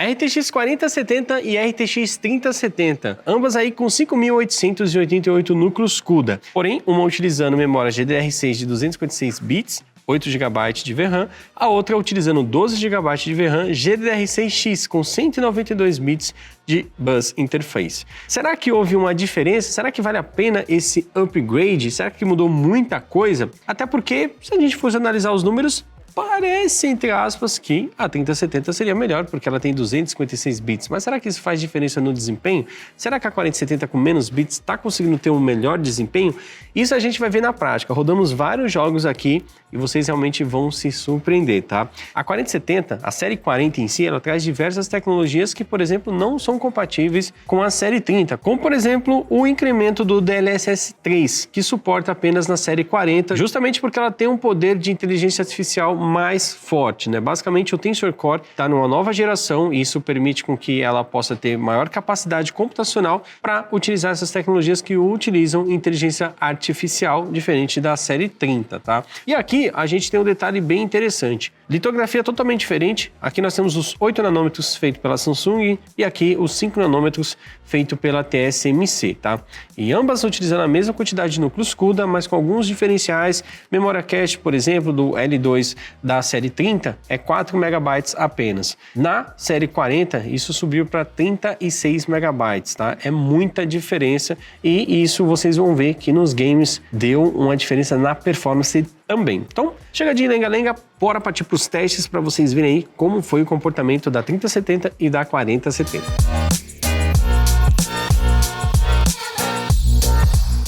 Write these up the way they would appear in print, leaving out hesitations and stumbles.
RTX 4070 e RTX 3070, ambas aí com 5.888 núcleos CUDA, porém uma utilizando memória GDDR6 de 256 bits, 8 GB de VRAM, a outra utilizando 12 GB de VRAM GDDR6X com 192 bits de bus interface. Será que houve uma diferença? Será que vale a pena esse upgrade? Será que mudou muita coisa? Até porque, se a gente fosse analisar os números, parece, entre aspas, que a 3070 seria melhor, porque ela tem 256 bits. Mas será que isso faz diferença no desempenho? Será que a 4070 com menos bits está conseguindo ter um melhor desempenho? Isso a gente vai ver na prática. Rodamos vários jogos aqui e vocês realmente vão se surpreender, tá? A 4070, a série 40 em si, ela traz diversas tecnologias que, por exemplo, não são compatíveis com a série 30, como, por exemplo, o incremento do DLSS 3, que suporta apenas na série 40, justamente porque ela tem um poder de inteligência artificial mais forte, né? Basicamente, o Tensor Core está numa nova geração e isso permite com que ela possa ter maior capacidade computacional para utilizar essas tecnologias que utilizam inteligência artificial, diferente da série 30, tá? E aqui a gente tem um detalhe bem interessante. Litografia totalmente diferente. Aqui nós temos os 8 nanômetros feito pela Samsung e aqui os 5 nanômetros feito pela TSMC, tá? E ambas utilizando a mesma quantidade de núcleos CUDA, mas com alguns diferenciais. Memória cache, por exemplo, do L2 da série 30 é 4 MB apenas. Na série 40, isso subiu para 36 MB, tá? É muita diferença e isso vocês vão ver que nos games deu uma diferença na performance também. Então, chega de lenga-lenga, bora partir para os testes para vocês verem aí como foi o comportamento da 3070 e da 4070.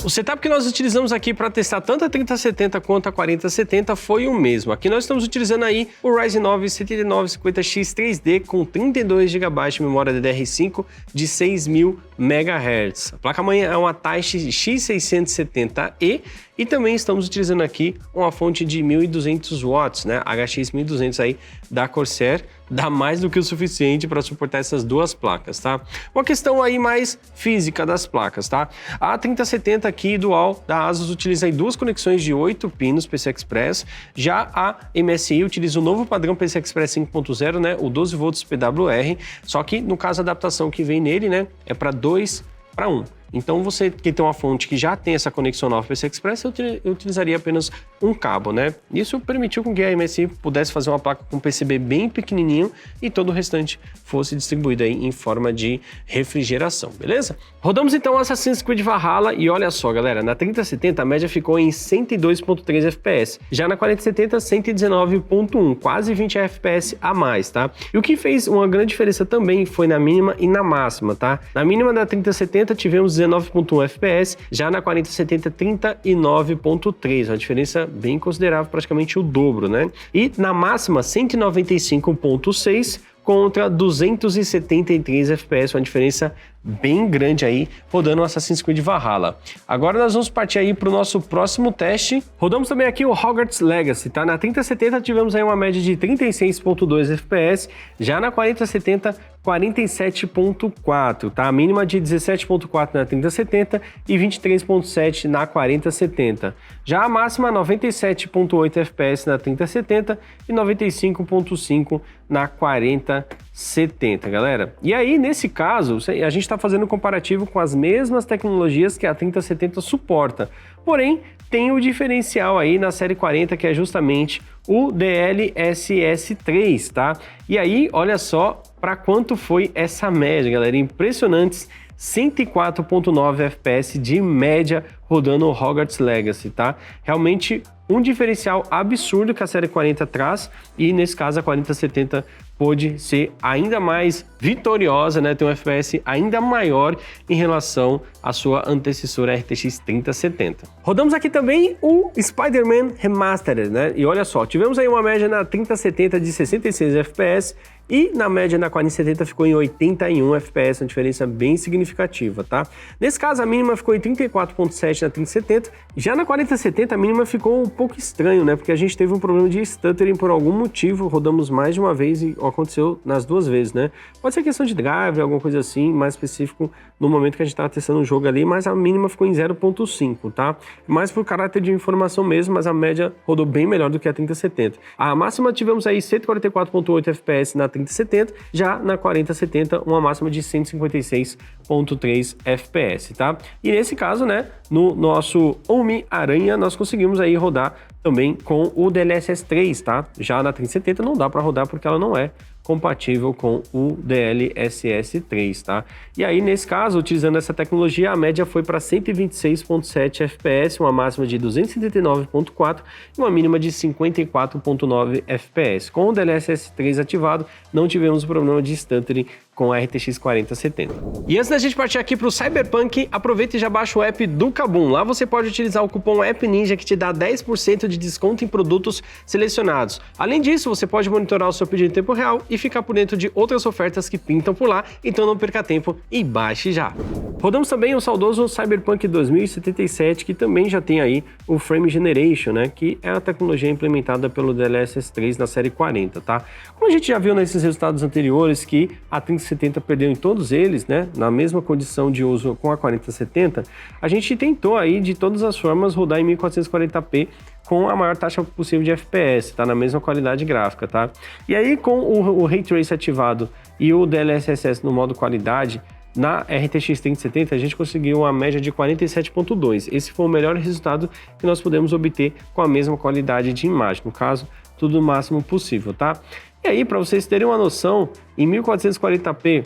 O setup que nós utilizamos aqui para testar tanto a 3070 quanto a 4070 foi o mesmo. Aqui nós estamos utilizando aí o Ryzen 9 7950X 3D com 32 GB de memória DDR5 de 6.000 MHz. A placa-mãe é uma Taishi X670E e também estamos utilizando aqui uma fonte de 1.200 watts, né? HX 1200 aí da Corsair. Dá mais do que o suficiente para suportar essas duas placas, tá? Uma questão aí mais física das placas, tá? A 3070 aqui dual da ASUS utiliza aí duas conexões de 8 pinos PCI Express. Já a MSI utiliza o novo padrão PCI Express 5.0, né? O 12 volts PWR. Só que no caso a adaptação que vem nele, né? É para 2 para 1. Então você que tem uma fonte que já tem essa conexão nova PCI Express, eu utilizaria apenas um cabo, né? Isso permitiu com que a MSI pudesse fazer uma placa com PCB bem pequenininho e todo o restante fosse distribuído aí em forma de refrigeração, beleza? Rodamos então Assassin's Creed Valhalla e olha só, galera, na 3070 a média ficou em 102.3 FPS, já na 4070 119.1, quase 20 FPS a mais, tá? E o que fez uma grande diferença também foi na mínima e na máxima, tá? Na mínima da 3070 tivemos 19.1 FPS, já na 4070 39.3, uma diferença bem considerável, praticamente o dobro, né? E na máxima 195.6 contra 273 FPS, uma diferença bem grande aí, rodando o Assassin's Creed Valhalla. Agora nós vamos partir aí para o nosso próximo teste. Rodamos também aqui o Hogwarts Legacy, tá? Na 3070 tivemos aí uma média de 36.2 FPS, já na 4070 47.4, tá? A mínima de 17.4 na 3070 e 23.7 na 4070. Já a máxima 97.8 FPS na 3070 e 95.5 na 4070, galera. E aí, nesse caso, a gente está fazendo um comparativo com as mesmas tecnologias que a 3070 suporta. Porém, tem o diferencial aí na série 40, que é justamente o DLSS 3, tá? E aí, olha só para quanto foi essa média, galera. Impressionantes, 104.9 FPS de média rodando o Hogwarts Legacy, tá? Realmente um diferencial absurdo que a série 40 traz e nesse caso a 4070 pôde ser ainda mais vitoriosa, né? Ter um FPS ainda maior em relação à sua antecessora RTX 3070. Rodamos aqui também o Spider-Man Remastered, né? E olha só, tivemos aí uma média na 3070 de 66 FPS e na média na 4070 ficou em 81 FPS, uma diferença bem significativa, tá? Nesse caso a mínima ficou em 34.7 na 3070, já na 4070 a mínima ficou um pouco estranho, né? Porque a gente teve um problema de stuttering por algum motivo, rodamos mais de uma vez e aconteceu nas duas vezes, né? Pode ser questão de driver, alguma coisa assim, mais específico no momento que a gente estava testando o jogo ali, mas a mínima ficou em 0.5, tá? Mais por caráter de informação mesmo, mas a média rodou bem melhor do que a 3070. A máxima tivemos aí 144.8 FPS na 3070 3070, já na 4070 uma máxima de 156.3 FPS, tá? E nesse caso, né, no nosso Homem-Aranha, nós conseguimos aí rodar também com o DLSS 3, tá? Já na 3070 não dá para rodar porque ela não é compatível com o DLSS 3, tá? E aí, nesse caso, utilizando essa tecnologia, a média foi para 126.7 FPS, uma máxima de 279.4 e uma mínima de 54.9 FPS. Com o DLSS 3 ativado, não tivemos problema de stuttering com a RTX 4070. E antes da gente partir aqui para o Cyberpunk, aproveita e já baixa o app do Kabum. Lá você pode utilizar o cupom AppNinja que te dá 10% de desconto em produtos selecionados. Além disso, você pode monitorar o seu pedido em tempo real e ficar por dentro de outras ofertas que pintam por lá, então não perca tempo e baixe já. Rodamos também o saudoso Cyberpunk 2077, que também já tem aí o Frame Generation, né, que é a tecnologia implementada pelo DLSS 3 na série 40, tá? Como a gente já viu nesses resultados anteriores que a 3070 perdeu em todos eles, né, na mesma condição de uso com a 4070, a gente tentou aí de todas as formas rodar em 1440p com a maior taxa possível de FPS, tá? Na mesma qualidade gráfica, tá? E aí com o Ray Trace ativado e o DLSS no modo qualidade, na RTX 3070 a gente conseguiu uma média de 47.2. Esse foi o melhor resultado que nós pudemos obter com a mesma qualidade de imagem, no caso, tudo o máximo possível, tá? E aí, para vocês terem uma noção, em 1440p,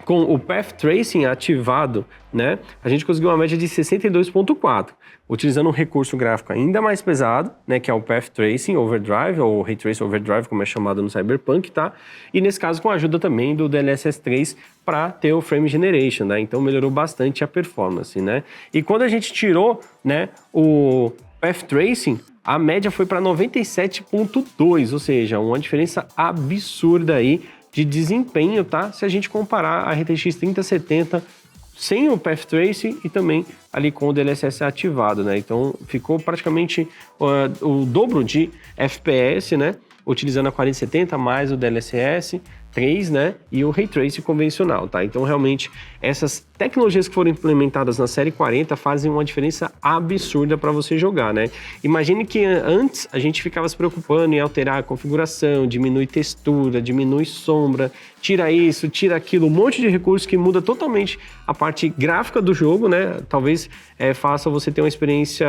com o Path Tracing ativado, né, a gente conseguiu uma média de 62.4, utilizando um recurso gráfico ainda mais pesado, né, que é o Path Tracing Overdrive, ou Ray Trace Overdrive, como é chamado no Cyberpunk, tá? E nesse caso com a ajuda também do DLSS 3 para ter o Frame Generation, né? Então melhorou bastante a performance, né? E quando a gente tirou, né, o Path Tracing, a média foi para 97.2, ou seja, uma diferença absurda aí de desempenho, tá? Se a gente comparar a RTX 3070 sem o Path Tracing e também ali com o DLSS ativado, né? Então ficou praticamente o dobro de FPS, né? Utilizando a 4070 mais o DLSS 3, né? E o Ray Tracing convencional, tá? Então realmente essas tecnologias que foram implementadas na série 40 fazem uma diferença absurda para você jogar, né? Imagine que antes a gente ficava se preocupando em alterar a configuração, diminui textura, diminui sombra, tira isso, tira aquilo, um monte de recursos que muda totalmente a parte gráfica do jogo, né? Talvez faça você ter uma experiência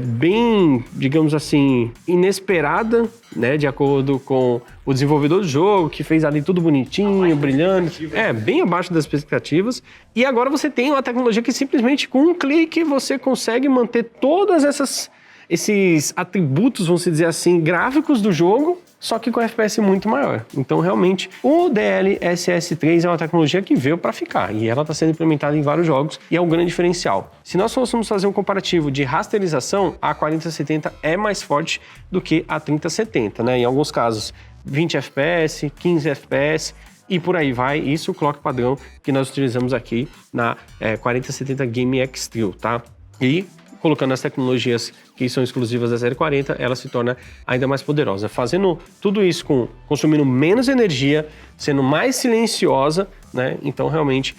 bem, digamos assim, inesperada, né? De acordo com o desenvolvedor do jogo, que fez ali tudo bonitinho, brilhando, bem abaixo das expectativas. E agora você tem uma tecnologia que simplesmente com um clique você consegue manter todas esses atributos, vamos dizer assim, gráficos do jogo, só que com FPS muito maior. Então, realmente, o DLSS 3 é uma tecnologia que veio para ficar e ela está sendo implementada em vários jogos e é um grande diferencial. Se nós fôssemos fazer um comparativo de rasterização, a 4070 é mais forte do que a 3070, né? Em alguns casos, 20 FPS, 15 FPS e por aí vai. Isso é o clock padrão que nós utilizamos aqui na 4070 Game X-Trio, tá? E colocando as tecnologias que são exclusivas da série 40, ela se torna ainda mais poderosa. Fazendo tudo isso consumindo menos energia, sendo mais silenciosa, né? Então, realmente,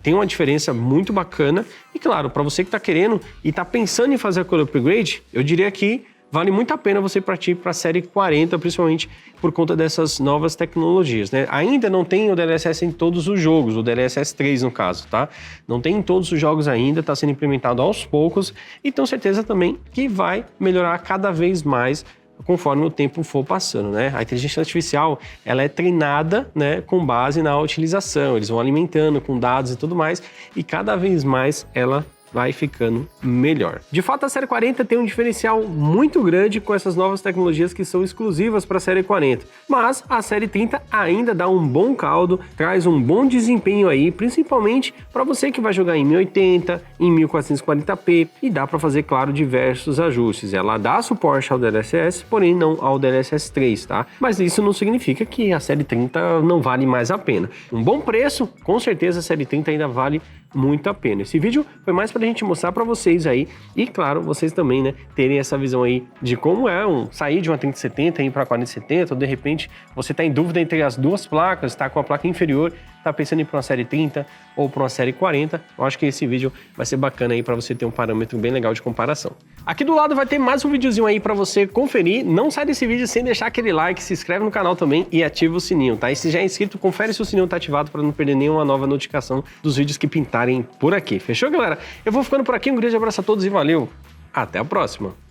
tem uma diferença muito bacana. E, claro, para você que está querendo e está pensando em fazer aquele upgrade, eu diria que vale muito a pena você partir para a série 40, principalmente por conta dessas novas tecnologias, né? Ainda não tem o DLSS em todos os jogos, o DLSS 3 no caso, tá? Não tem em todos os jogos ainda, está sendo implementado aos poucos e tenho certeza também que vai melhorar cada vez mais conforme o tempo for passando, né? A inteligência artificial, ela é treinada, né, com base na utilização, eles vão alimentando com dados e tudo mais e cada vez mais ela vai ficando melhor. De fato, a série 40 tem um diferencial muito grande com essas novas tecnologias que são exclusivas para a série 40, mas a série 30 ainda dá um bom caldo, traz um bom desempenho aí, principalmente para você que vai jogar em 1080, em 1440p e dá para fazer, claro, diversos ajustes. Ela dá suporte ao DLSS, porém não ao DLSS 3, tá? Mas isso não significa que a série 30 não vale mais a pena. Um bom preço, com certeza a série 30 ainda vale muito a pena. Esse vídeo foi mais pra gente mostrar pra vocês aí e, claro, vocês também, né, terem essa visão aí de como é sair de uma 3070 e ir pra 4070 ou de repente você tá em dúvida entre as duas placas, tá com a placa inferior tá pensando em ir para uma série 30 ou para uma série 40, eu acho que esse vídeo vai ser bacana aí para você ter um parâmetro bem legal de comparação. Aqui do lado vai ter mais um videozinho aí para você conferir. Não sai desse vídeo sem deixar aquele like, se inscreve no canal também e ativa o sininho, tá? E se já é inscrito, confere se o sininho tá ativado para não perder nenhuma nova notificação dos vídeos que pintarem por aqui. Fechou, galera? Eu vou ficando por aqui, um grande abraço a todos e valeu! Até a próxima!